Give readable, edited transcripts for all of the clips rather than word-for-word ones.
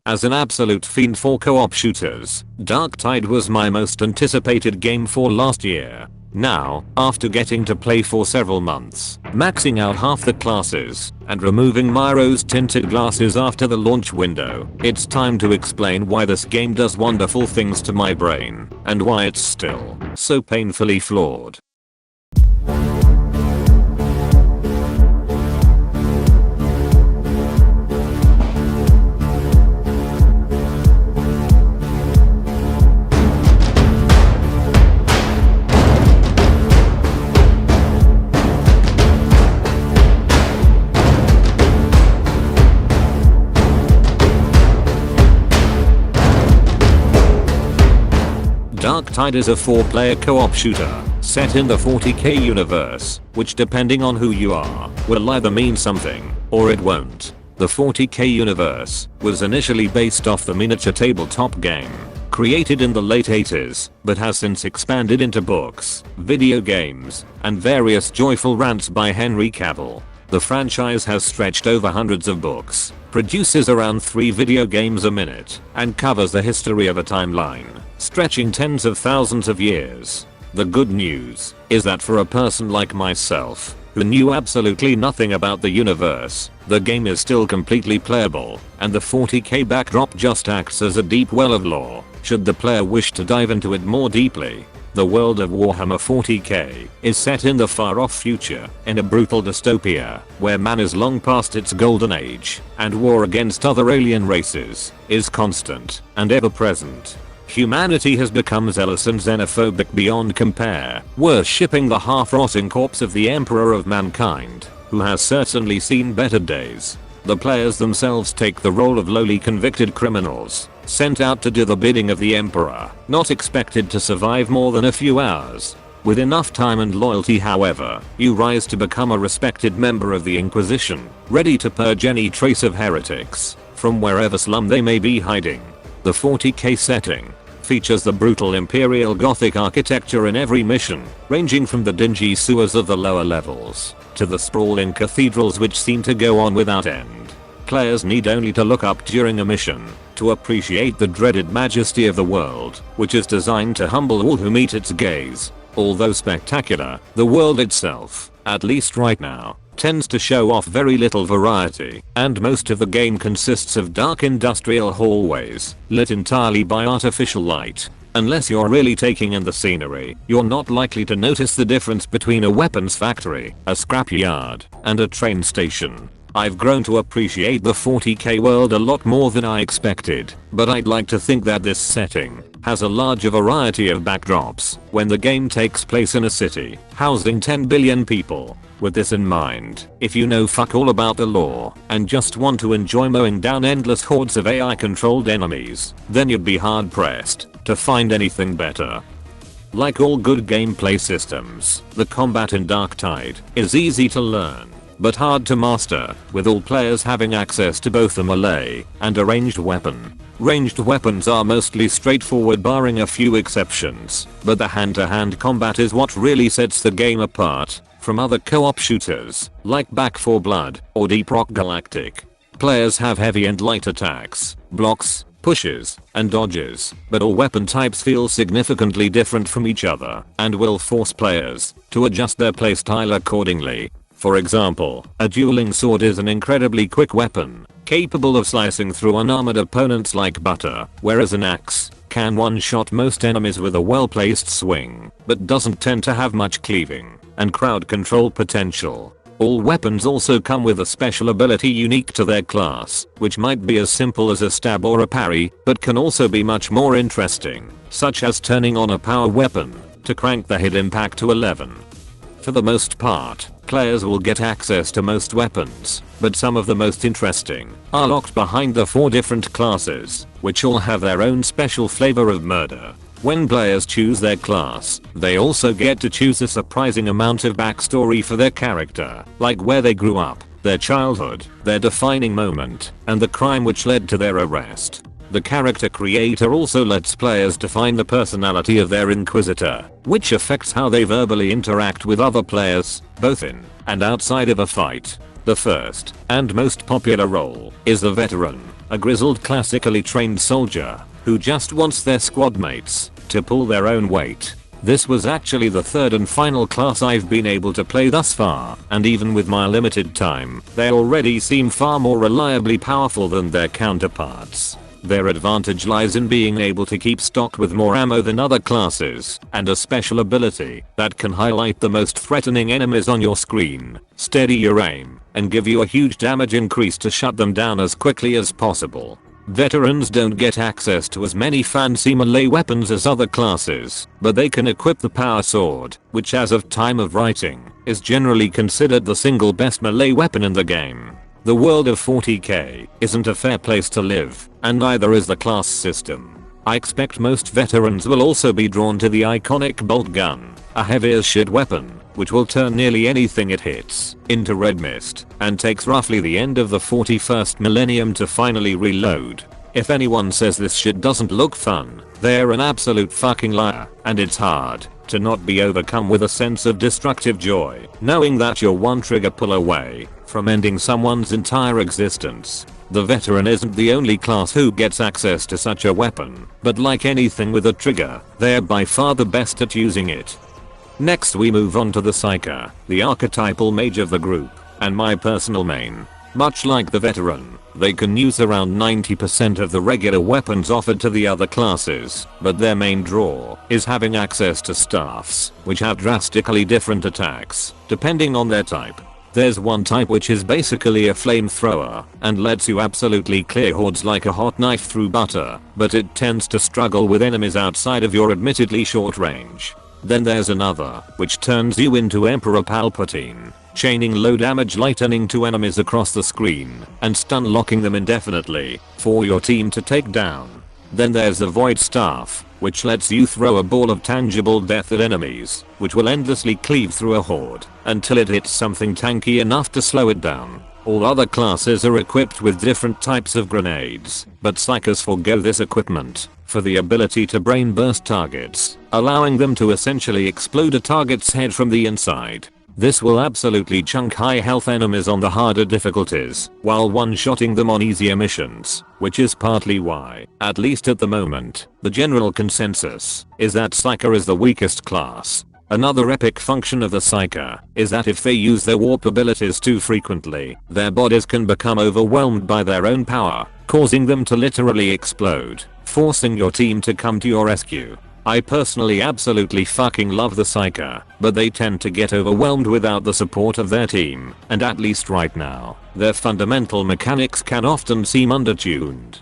As an absolute fiend for co-op shooters, Darktide was my most anticipated game for last year. Now, after getting to play for several months, maxing out half the classes, and removing my rose-tinted glasses after the launch window, it's time to explain why this game does wonderful things to my brain, and why it's still so painfully flawed. Darktide is a 4-player co-op shooter set in the 40k universe, which depending on who you are, will either mean something, or it won't. The 40k universe was initially based off the miniature tabletop game, created in the late 80s, but has since expanded into books, video games, and various joyful rants by Henry Cavill. The franchise has stretched over hundreds of books, produces around 3 video games a minute, and covers the history of a timeline stretching tens of thousands of years. The good news is that for a person like myself, who knew absolutely nothing about the universe, the game is still completely playable, and the 40k backdrop just acts as a deep well of lore, should the player wish to dive into it more deeply. The world of Warhammer 40k is set in the far-off future, in a brutal dystopia, where man is long past its golden age, and war against other alien races is constant and ever-present. Humanity has become zealous and xenophobic beyond compare, worshipping the half-rotting corpse of the Emperor of Mankind, who has certainly seen better days. The players themselves take the role of lowly convicted criminals, sent out to do the bidding of the Emperor, not expected to survive more than a few hours. With enough time and loyalty, however, you rise to become a respected member of the Inquisition, ready to purge any trace of heretics from wherever slum they may be hiding. The 40k setting features the brutal Imperial Gothic architecture in every mission, ranging from the dingy sewers of the lower levels to the sprawling cathedrals which seem to go on without end. Players need only to look up during a mission to appreciate the dreaded majesty of the world, which is designed to humble all who meet its gaze. Although spectacular, the world itself, at least right now, tends to show off very little variety, and most of the game consists of dark industrial hallways, lit entirely by artificial light. Unless you're really taking in the scenery, you're not likely to notice the difference between a weapons factory, a scrapyard, and a train station. I've grown to appreciate the 40k world a lot more than I expected, but I'd like to think that this setting has a larger variety of backdrops when the game takes place in a city housing 10 billion people. With this in mind, if you know fuck all about the lore and just want to enjoy mowing down endless hordes of AI-controlled enemies, then you'd be hard-pressed to find anything better. Like all good gameplay systems, the combat in Darktide is easy to learn, but hard to master, with all players having access to both a melee and a ranged weapon. Ranged weapons are mostly straightforward barring a few exceptions, but the hand-to-hand combat is what really sets the game apart from other co-op shooters, like Back 4 Blood or Deep Rock Galactic. Players have heavy and light attacks, blocks, pushes, and dodges, but all weapon types feel significantly different from each other, and will force players to adjust their playstyle accordingly. For example, a dueling sword is an incredibly quick weapon, capable of slicing through unarmored opponents like butter, whereas an axe can one-shot most enemies with a well-placed swing, but doesn't tend to have much cleaving and crowd control potential. All weapons also come with a special ability unique to their class, which might be as simple as a stab or a parry, but can also be much more interesting, such as turning on a power weapon to crank the hit impact to 11. For the most part, players will get access to most weapons, but some of the most interesting are locked behind the 4 different classes, which all have their own special flavor of murder. When players choose their class, they also get to choose a surprising amount of backstory for their character, like where they grew up, their childhood, their defining moment, and the crime which led to their arrest. The character creator also lets players define the personality of their inquisitor, which affects how they verbally interact with other players, both in and outside of a fight. The first and most popular role is the veteran. a grizzled classically trained soldier who just wants their squad mates to pull their own weight. This was actually the third and final class I've been able to play thus far, and even with my limited time, they already seem far more reliably powerful than their counterparts. Their advantage lies in being able to keep stocked with more ammo than other classes, and a special ability that can highlight the most threatening enemies on your screen, steady your aim, and give you a huge damage increase to shut them down as quickly as possible. Veterans don't get access to as many fancy melee weapons as other classes, but they can equip the power sword, which as of time of writing, is generally considered the single best melee weapon in the game. The world of 40k isn't a fair place to live, and neither is the class system. I expect most veterans will also be drawn to the iconic bolt gun, a heavy as shit weapon, which will turn nearly anything it hits into red mist, and takes roughly the end of the 41st millennium to finally reload. If anyone says this shit doesn't look fun, they're an absolute fucking liar, and it's hard to not be overcome with a sense of destructive joy, knowing that you're one trigger pull away from ending someone's entire existence. The veteran isn't the only class who gets access to such a weapon, but like anything with a trigger, they're by far the best at using it. Next we move on to the Psyker, the archetypal mage of the group, and my personal main. Much like the veteran, they can use around 90% of the regular weapons offered to the other classes, but their main draw is having access to staffs, which have drastically different attacks, depending on their type. There's one type which is basically a flamethrower, and lets you absolutely clear hordes like a hot knife through butter, but it tends to struggle with enemies outside of your admittedly short range. Then there's another, which turns you into Emperor Palpatine, chaining low damage lightning to enemies across the screen, and stun locking them indefinitely, for your team to take down. Then there's the Void Staff, which lets you throw a ball of tangible death at enemies, which will endlessly cleave through a horde, until it hits something tanky enough to slow it down. All other classes are equipped with different types of grenades, but Psykers forgo this equipment for the ability to brain burst targets, allowing them to essentially explode a target's head from the inside. This will absolutely chunk high health enemies on the harder difficulties, while one-shotting them on easier missions, which is partly why, at least at the moment, the general consensus is that Psyker is the weakest class. Another epic function of the Psyker is that if they use their warp abilities too frequently, their bodies can become overwhelmed by their own power, causing them to literally explode, forcing your team to come to your rescue. I personally absolutely fucking love the Psyker, but they tend to get overwhelmed without the support of their team, and at least right now, their fundamental mechanics can often seem undertuned.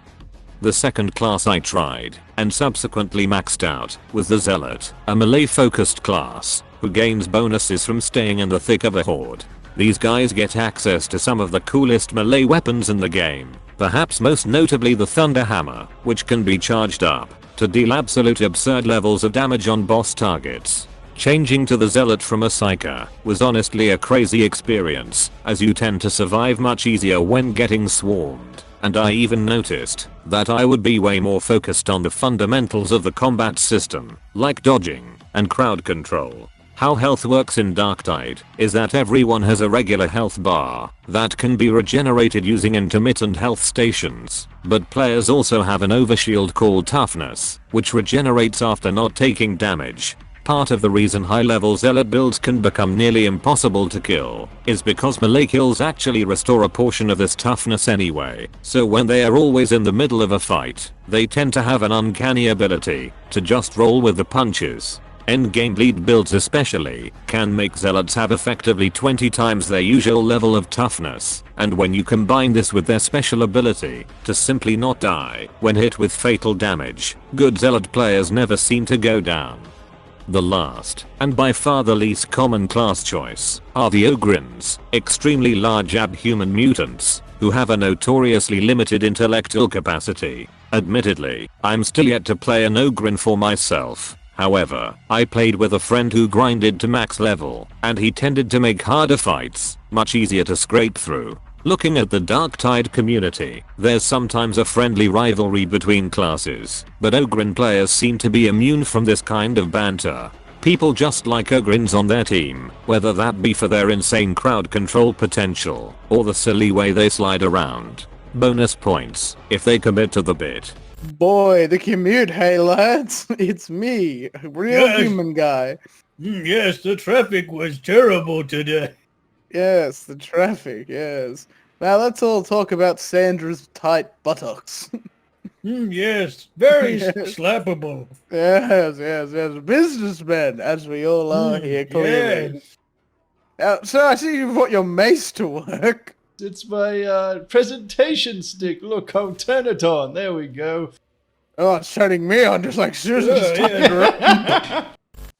The second class I tried, and subsequently maxed out, was the Zealot, a melee-focused class, who gains bonuses from staying in the thick of a horde. These guys get access to some of the coolest melee weapons in the game, perhaps most notably the Thunder Hammer, which can be charged up to deal absolute absurd levels of damage on boss targets. Changing to the Zealot from a Psyker was honestly a crazy experience, as you tend to survive much easier when getting swarmed. And I even noticed that I would be way more focused on the fundamentals of the combat system, like dodging and crowd control. How health works in Darktide is that everyone has a regular health bar that can be regenerated using intermittent health stations, but players also have an overshield called Toughness, which regenerates after not taking damage. Part of the reason high-level Zealot builds can become nearly impossible to kill is because melee kills actually restore a portion of this toughness anyway, so when they are always in the middle of a fight, they tend to have an uncanny ability to just roll with the punches. Endgame bleed builds especially can make Zealots have effectively 20 times their usual level of toughness, and when you combine this with their special ability to simply not die when hit with fatal damage, good Zealot players never seem to go down. The last, and by far the least common class choice, are the Ogrins, extremely large abhuman mutants, who have a notoriously limited intellectual capacity. Admittedly, I'm still yet to play an Ogrin for myself. However, I played with a friend who grinded to max level, and he tended to make harder fights much easier to scrape through. Looking at the Darktide community, there's sometimes a friendly rivalry between classes, but Ogrin players seem to be immune from this kind of banter. People just like Ogrins on their team, whether that be for their insane crowd control potential, or the silly way they slide around. bonus points if they commit to the bit. Boy, the commute, hey lads. It's me, a real Yes. human guy. Yes, the traffic was terrible today. Yes, the traffic, yes. Now let's all talk about Sandra's tight buttocks. Yes, very Yes. slappable. Yes. Businessmen, as we all are here, clearly. Yes. So I see you've put your mace to work. It's my presentation stick. Look, I'll turn it on. There we go. Oh, it's turning me on just like Susan just Yeah, talking around.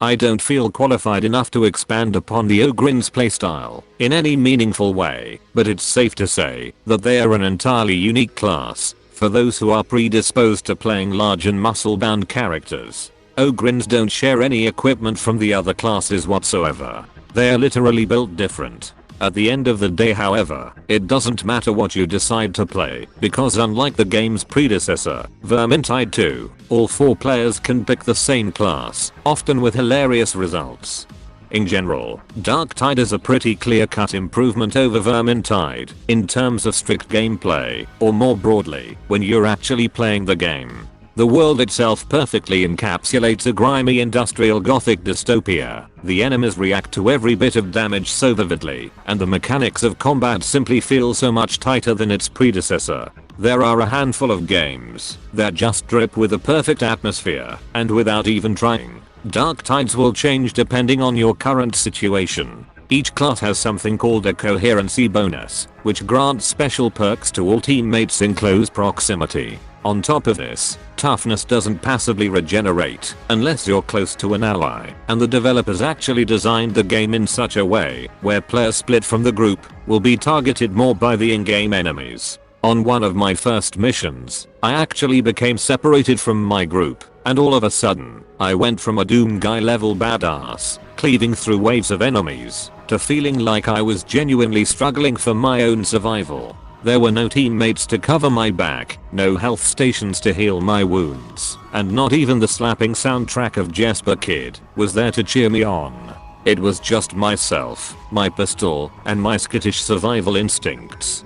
I don't feel qualified enough to expand upon the Ogrin's playstyle in any meaningful way, but it's safe to say that they are an entirely unique class for those who are predisposed to playing large and muscle-bound characters. Ogrins don't share any equipment from the other classes whatsoever. They are literally built different. At the end of the day, however, it doesn't matter what you decide to play, because unlike the game's predecessor, Vermintide 2, all 4 players can pick the same class, often with hilarious results. In general, Darktide is a pretty clear-cut improvement over Vermintide in terms of strict gameplay, or more broadly, when you're actually playing the game. The world itself perfectly encapsulates a grimy industrial gothic dystopia. The enemies react to every bit of damage so vividly, and the mechanics of combat simply feel so much tighter than its predecessor. There are a handful of games that just drip with a perfect atmosphere, and without even trying. Darktides will change depending on your current situation. Each class has something called a coherency bonus, which grants special perks to all teammates in close proximity. On top of this, toughness doesn't passively regenerate unless you're close to an ally, and the developers actually designed the game in such a way where players split from the group will be targeted more by the in-game enemies. On one of my first missions, I actually became separated from my group, and all of a sudden, I went from a Doom guy level badass, cleaving through waves of enemies, to feeling like I was genuinely struggling for my own survival. There were no teammates to cover my back, no health stations to heal my wounds, and not even the slapping soundtrack of Jesper Kid was there to cheer me on. It was just myself, my pistol, and my skittish survival instincts.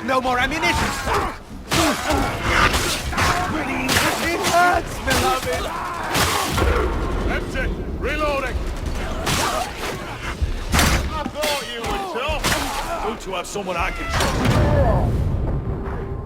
No more ammunition! It hurts, beloved! That's it! Reloading! I thought you were tough! Good to have someone I can trust.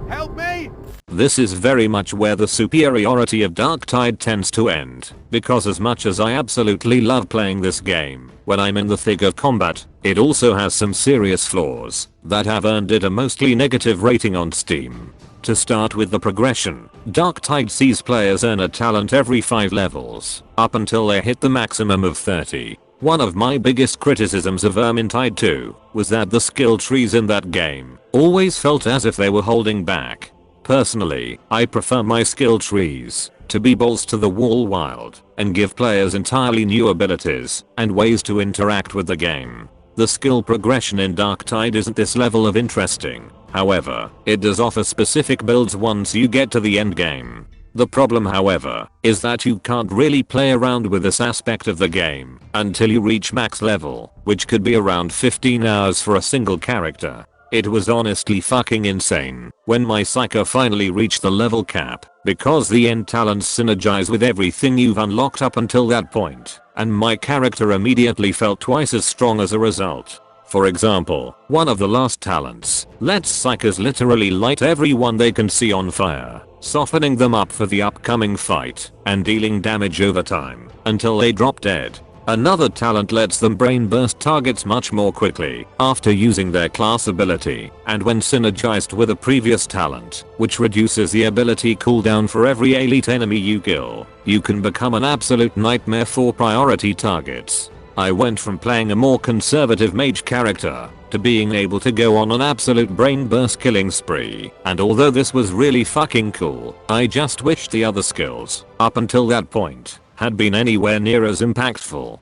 Help me! This is very much where the superiority of Darktide tends to end, because as much as I absolutely love playing this game, when I'm in the thick of combat, it also has some serious flaws that have earned it a mostly negative rating on Steam. To start with the progression, Darktide sees players earn a talent every 5 levels, up until they hit the maximum of 30. One of my biggest criticisms of Vermintide 2 was that the skill trees in that game always felt as if they were holding back. Personally, I prefer my skill trees to be balls to the wall wild and give players entirely new abilities and ways to interact with the game. The skill progression in Darktide isn't this level of interesting, however, it does offer specific builds once you get to the end game. The problem, however, is that you can't really play around with this aspect of the game until you reach max level, which could be around 15 hours for a single character. It was honestly fucking insane when my psycho finally reached the level cap, because the end talents synergize with everything you've unlocked up until that point, and my character immediately felt twice as strong as a result. For example, one of the last talents lets psychos literally light everyone they can see on fire, softening them up for the upcoming fight and dealing damage over time until they drop dead. Another talent lets them brain burst targets much more quickly after using their class ability, and when synergized with a previous talent, which reduces the ability cooldown for every elite enemy you kill, you can become an absolute nightmare for priority targets. I went from playing a more conservative mage character to being able to go on an absolute brain burst killing spree, and although this was really fucking cool, I just wished the other skills, up until that point, had been anywhere near as impactful.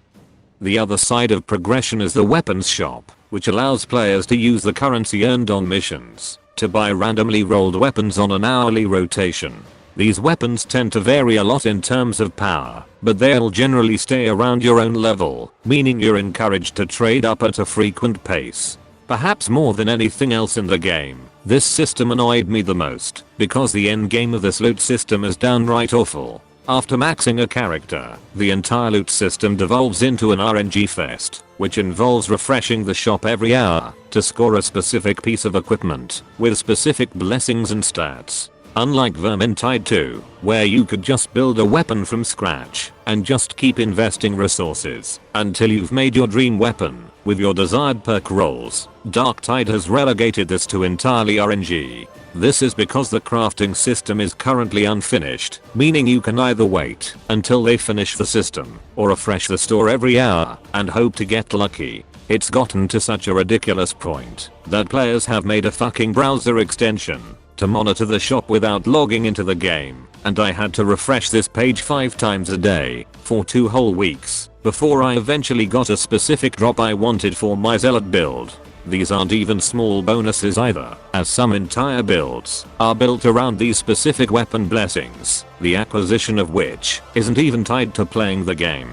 The other side of progression is the weapons shop, which allows players to use the currency earned on missions to buy randomly rolled weapons on an hourly rotation. These weapons tend to vary a lot in terms of power, but they'll generally stay around your own level, meaning you're encouraged to trade up at a frequent pace. Perhaps more than anything else in the game, this system annoyed me the most, because the endgame of this loot system is downright awful. After maxing a character, the entire loot system devolves into an RNG fest, which involves refreshing the shop every hour to score a specific piece of equipment with specific blessings and stats. Unlike Vermintide 2, where you could just build a weapon from scratch and just keep investing resources until you've made your dream weapon with your desired perk rolls, Darktide has relegated this to entirely RNG. This is because the crafting system is currently unfinished, meaning you can either wait until they finish the system or refresh the store every hour and hope to get lucky. It's gotten to such a ridiculous point that players have made a fucking browser extension to monitor the shop without logging into the game, and I had to refresh this page 5 times a day for 2 whole weeks before I eventually got a specific drop I wanted for my zealot build. These aren't even small bonuses either, as some entire builds are built around these specific weapon blessings, the acquisition of which isn't even tied to playing the game.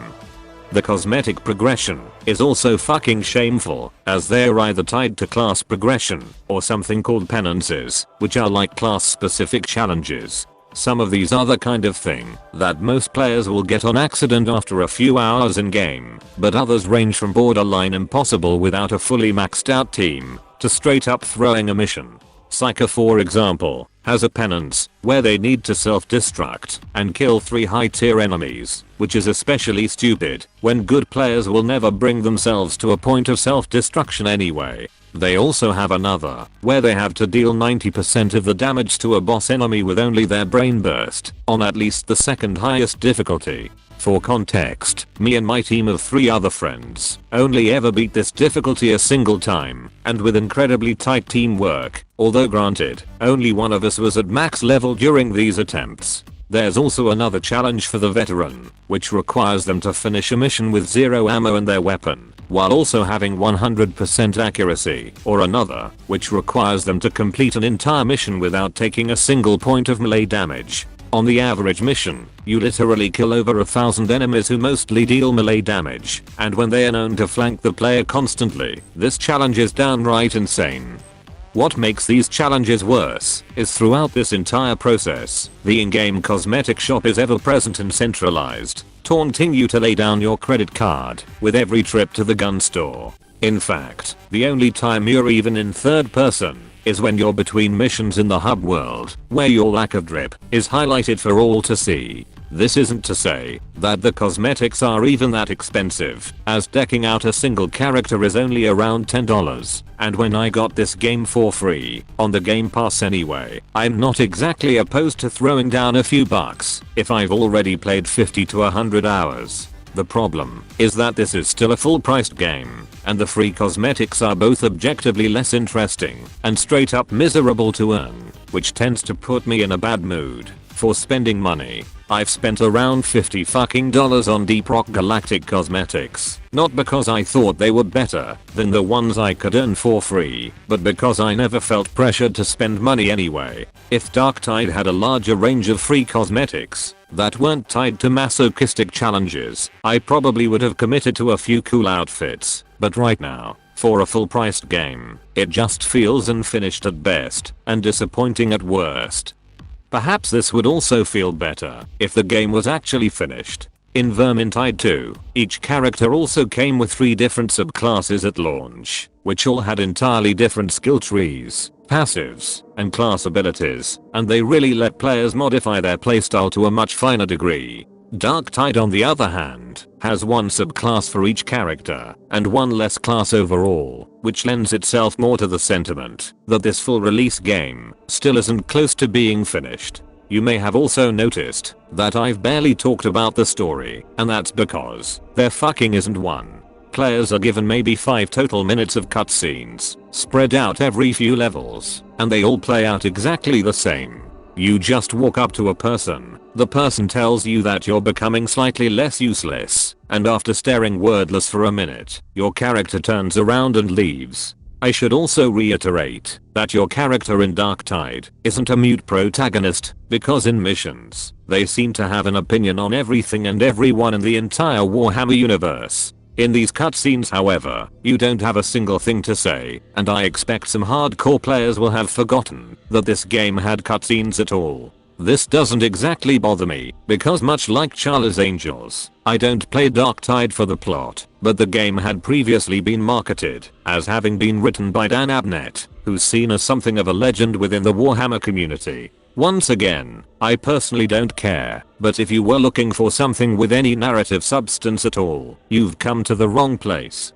The cosmetic progression is also fucking shameful, as they're either tied to class progression or something called penances, which are like class specific challenges. Some of these are the kind of thing that most players will get on accident after a few hours in game, but others range from borderline impossible without a fully maxed out team to straight up throwing a mission. Psycho, for example, has a penance where they need to self-destruct and kill 3 high-tier enemies, which is especially stupid when good players will never bring themselves to a point of self-destruction anyway. They also have another where they have to deal 90% of the damage to a boss enemy with only their brain burst on at least the second highest difficulty. For context, me and my team of 3 other friends only ever beat this difficulty a single time, and with incredibly tight teamwork, although granted, only one of us was at max level during these attempts. There's also another challenge for the veteran, which requires them to finish a mission with 0 ammo in their weapon, while also having 100% accuracy, or another, which requires them to complete an entire mission without taking a single point of melee damage. On the average mission, you literally kill over 1,000 enemies who mostly deal melee damage, and when they are known to flank the player constantly, this challenge is downright insane. What makes these challenges worse is throughout this entire process, the in-game cosmetic shop is ever present and centralized, taunting you to lay down your credit card with every trip to the gun store. In fact, the only time you're even in third person is when you're between missions in the hub world, where your lack of drip is highlighted for all to see. This isn't to say that the cosmetics are even that expensive, as decking out a single character is only around $10, and when I got this game for free on the Game Pass anyway, I'm not exactly opposed to throwing down a few bucks if I've already played 50 to 100 hours. The problem is that this is still a full-priced game, and the free cosmetics are both objectively less interesting and straight up miserable to earn, which tends to put me in a bad mood for spending money. I've spent around $50 fucking on Deep Rock Galactic cosmetics, not because I thought they were better than the ones I could earn for free, but because I never felt pressured to spend money anyway. If Darktide had a larger range of free cosmetics that weren't tied to masochistic challenges, I probably would have committed to a few cool outfits, but right now, for a full-priced game, it just feels unfinished at best and disappointing at worst. Perhaps this would also feel better if the game was actually finished. In Vermintide 2, each character also came with 3 different subclasses at launch, which all had entirely different skill trees, passives, and class abilities, and they really let players modify their playstyle to a much finer degree. Darktide, on the other hand, has 1 subclass for each character, and 1 less class overall, which lends itself more to the sentiment that this full release game still isn't close to being finished. You may have also noticed that I've barely talked about the story, and that's because there fucking isn't one. Players are given maybe 5 total minutes of cutscenes, spread out every few levels, and they all play out exactly the same. You just walk up to a person, the person tells you that you're becoming slightly less useless, and after staring wordless for a minute, your character turns around and leaves. I should also reiterate that your character in Darktide isn't a mute protagonist, because in missions, they seem to have an opinion on everything and everyone in the entire Warhammer universe. In these cutscenes, however, you don't have a single thing to say, and I expect some hardcore players will have forgotten that this game had cutscenes at all. This doesn't exactly bother me, because much like Charlie's Angels, I don't play Darktide for the plot, but the game had previously been marketed as having been written by Dan Abnett, who's seen as something of a legend within the Warhammer community. Once again, I personally don't care, but if you were looking for something with any narrative substance at all, you've come to the wrong place.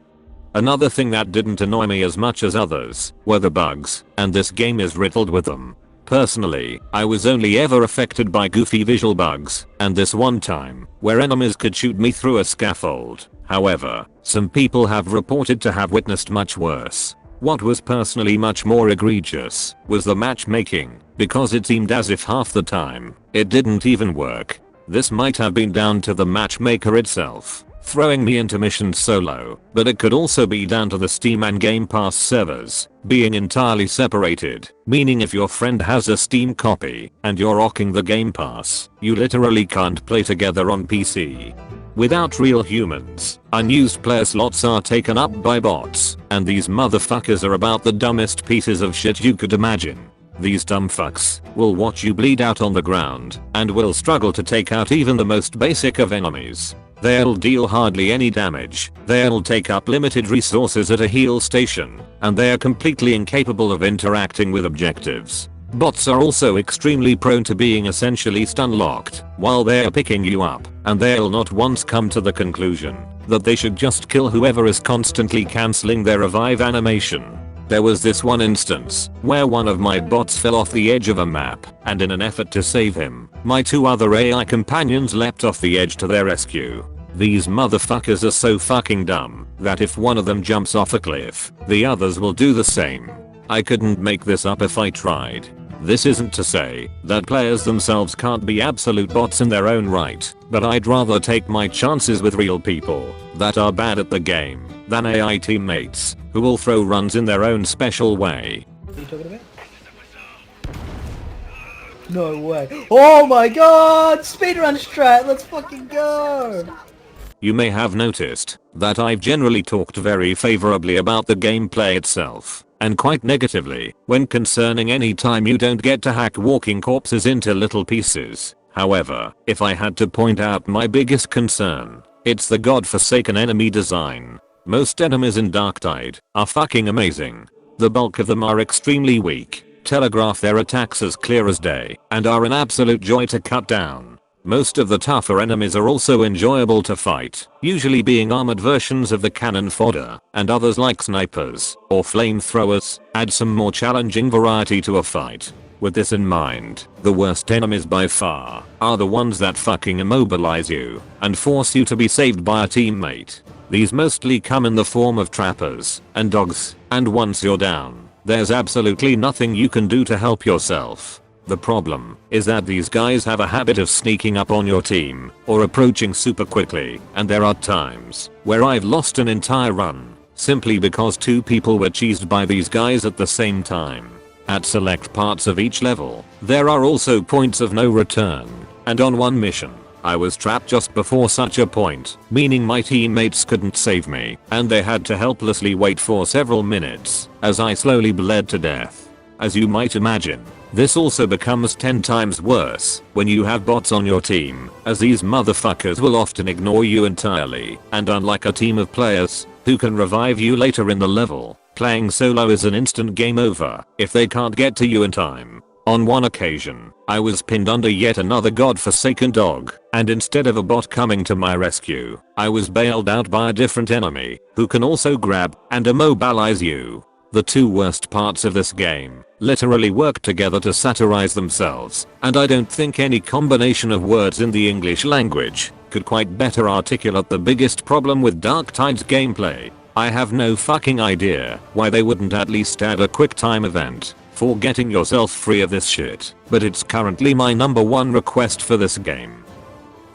Another thing that didn't annoy me as much as others were the bugs, and this game is riddled with them. Personally, I was only ever affected by goofy visual bugs, and this one time, where enemies could shoot me through a scaffold. However, some people have reported to have witnessed much worse. What was personally much more egregious was the matchmaking, because it seemed as if half the time, it didn't even work. This might have been down to the matchmaker itself, throwing me into missions solo, but it could also be down to the Steam and Game Pass servers being entirely separated, meaning if your friend has a Steam copy and you're rocking the Game Pass, you literally can't play together on PC. Without real humans, unused player slots are taken up by bots, and these motherfuckers are about the dumbest pieces of shit you could imagine. These dumb fucks will watch you bleed out on the ground, and will struggle to take out even the most basic of enemies. They'll deal hardly any damage, they'll take up limited resources at a heal station, and they're completely incapable of interacting with objectives. Bots are also extremely prone to being essentially stun-locked while they're picking you up, and they'll not once come to the conclusion that they should just kill whoever is constantly cancelling their revive animation. There was this one instance where one of my bots fell off the edge of a map, and in an effort to save him, my two other AI companions leapt off the edge to their rescue. These motherfuckers are so fucking dumb that if one of them jumps off a cliff, the others will do the same. I couldn't make this up if I tried. This isn't to say that players themselves can't be absolute bots in their own right, but I'd rather take my chances with real people that are bad at the game than AI teammates who will throw runs in their own special way. What are you talking about? No way. Oh my god! Speedrun strat, let's fucking go! You may have noticed that I've generally talked very favorably about the gameplay itself, and quite negatively when concerning any time you don't get to hack walking corpses into little pieces. However, if I had to point out my biggest concern, it's the godforsaken enemy design. Most enemies in Darktide are fucking amazing. The bulk of them are extremely weak, telegraph their attacks as clear as day, and are an absolute joy to cut down. Most of the tougher enemies are also enjoyable to fight, usually being armored versions of the cannon fodder, and others like snipers or flamethrowers add some more challenging variety to a fight. With this in mind, the worst enemies by far are the ones that fucking immobilize you and force you to be saved by a teammate. These mostly come in the form of trappers and dogs, and once you're down, there's absolutely nothing you can do to help yourself. The problem is that these guys have a habit of sneaking up on your team or approaching super quickly, and there are times where I've lost an entire run simply because two people were cheesed by these guys at the same time. At select parts of each level, there are also points of no return, and on one mission, I was trapped just before such a point, meaning my teammates couldn't save me, and they had to helplessly wait for several minutes as I slowly bled to death. As you might imagine, this also becomes 10 times worse when you have bots on your team, as these motherfuckers will often ignore you entirely, and unlike a team of players who can revive you later in the level, playing solo is an instant game over if they can't get to you in time. On one occasion, I was pinned under yet another godforsaken dog, and instead of a bot coming to my rescue, I was bailed out by a different enemy who can also grab and immobilize you. The two worst parts of this game literally work together to satirize themselves, and I don't think any combination of words in the English language could quite better articulate the biggest problem with Darktide's gameplay. I have no fucking idea why they wouldn't at least add a quick time event for getting yourself free of this shit, but it's currently my #1 request for this game.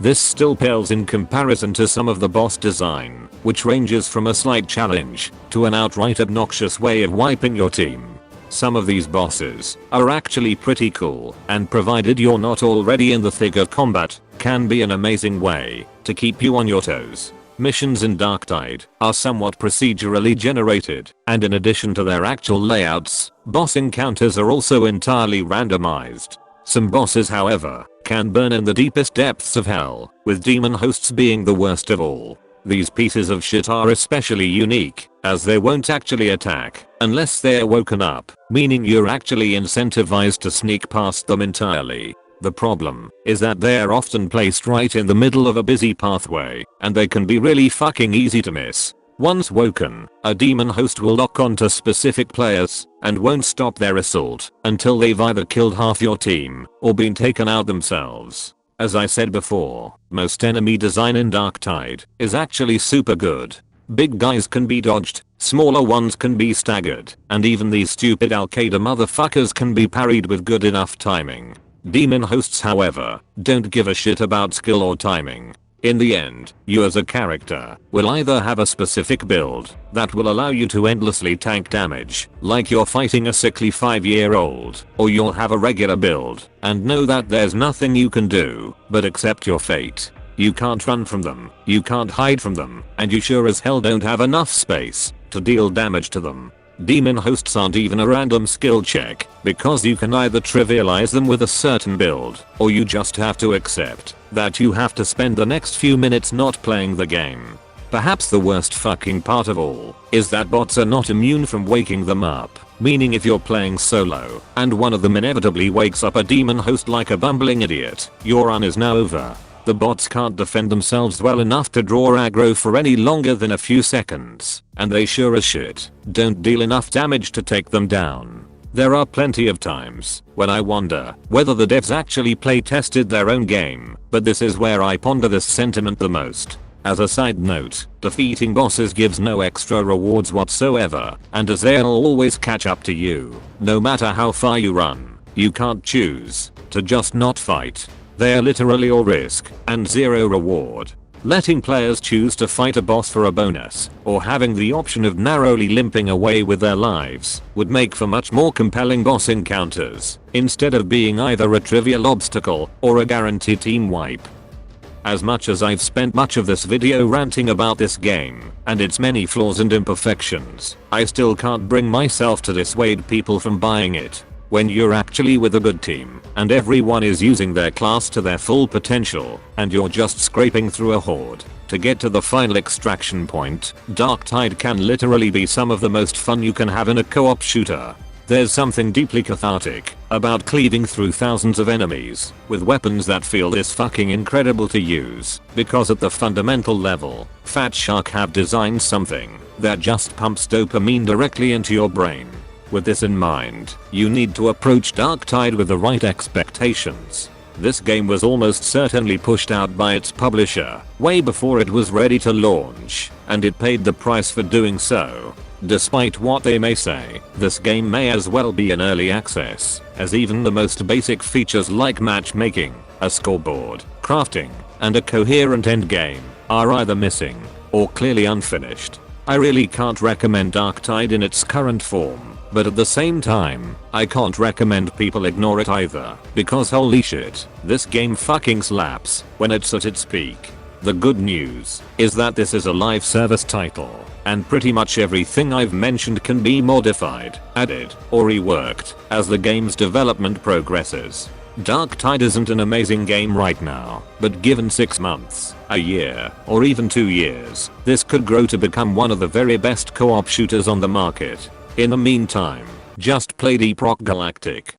This still pales in comparison to some of the boss design, which ranges from a slight challenge to an outright obnoxious way of wiping your team. Some of these bosses are actually pretty cool, and provided you're not already in the thick of combat, can be an amazing way to keep you on your toes. Missions in Darktide are somewhat procedurally generated, and in addition to their actual layouts, boss encounters are also entirely randomized. Some bosses, however, can burn in the deepest depths of hell, with demon hosts being the worst of all. These pieces of shit are especially unique, as they won't actually attack unless they're woken up, meaning you're actually incentivized to sneak past them entirely. The problem is that they're often placed right in the middle of a busy pathway, and they can be really fucking easy to miss. Once woken, a demon host will lock onto specific players and won't stop their assault until they've either killed half your team or been taken out themselves. As I said before, most enemy design in Darktide is actually super good. Big guys can be dodged, smaller ones can be staggered, and even these stupid Al-Qaeda motherfuckers can be parried with good enough timing. Demon hosts, however, don't give a shit about skill or timing. In the end, you as a character will either have a specific build that will allow you to endlessly tank damage, like you're fighting a sickly 5-year-old, or you'll have a regular build and know that there's nothing you can do but accept your fate. You can't run from them, you can't hide from them, and you sure as hell don't have enough space to deal damage to them. Demon hosts aren't even a random skill check, because you can either trivialize them with a certain build, or you just have to accept that you have to spend the next few minutes not playing the game. Perhaps the worst fucking part of all is that bots are not immune from waking them up, meaning if you're playing solo and one of them inevitably wakes up a demon host like a bumbling idiot, your run is now over. The bots can't defend themselves well enough to draw aggro for any longer than a few seconds, and they sure as shit don't deal enough damage to take them down. There are plenty of times when I wonder whether the devs actually play tested their own game, but this is where I ponder this sentiment the most. As a side note, defeating bosses gives no extra rewards whatsoever, and as they'll always catch up to you, no matter how far you run. You can't choose to just not fight. They're literally all risk and zero reward. Letting players choose to fight a boss for a bonus, or having the option of narrowly limping away with their lives, would make for much more compelling boss encounters, instead of being either a trivial obstacle or a guaranteed team wipe. As much as I've spent much of this video ranting about this game and its many flaws and imperfections, I still can't bring myself to dissuade people from buying it. When you're actually with a good team and everyone is using their class to their full potential and you're just scraping through a horde to get to the final extraction point, Darktide can literally be some of the most fun you can have in a co-op shooter. There's something deeply cathartic about cleaving through thousands of enemies with weapons that feel this fucking incredible to use, because at the fundamental level, Fat Shark have designed something that just pumps dopamine directly into your brain. With this in mind, you need to approach Darktide with the right expectations. This game was almost certainly pushed out by its publisher way before it was ready to launch, and it paid the price for doing so. Despite what they may say, this game may as well be in early access, as even the most basic features like matchmaking, a scoreboard, crafting, and a coherent endgame are either missing or clearly unfinished. I really can't recommend Darktide in its current form, but at the same time, I can't recommend people ignore it either, because holy shit, this game fucking slaps when it's at its peak. The good news is that this is a live service title, and pretty much everything I've mentioned can be modified, added, or reworked as the game's development progresses. Darktide isn't an amazing game right now, but given 6 months, a year, or even 2 years, this could grow to become one of the very best co-op shooters on the market. In the meantime, just play Deep Rock Galactic.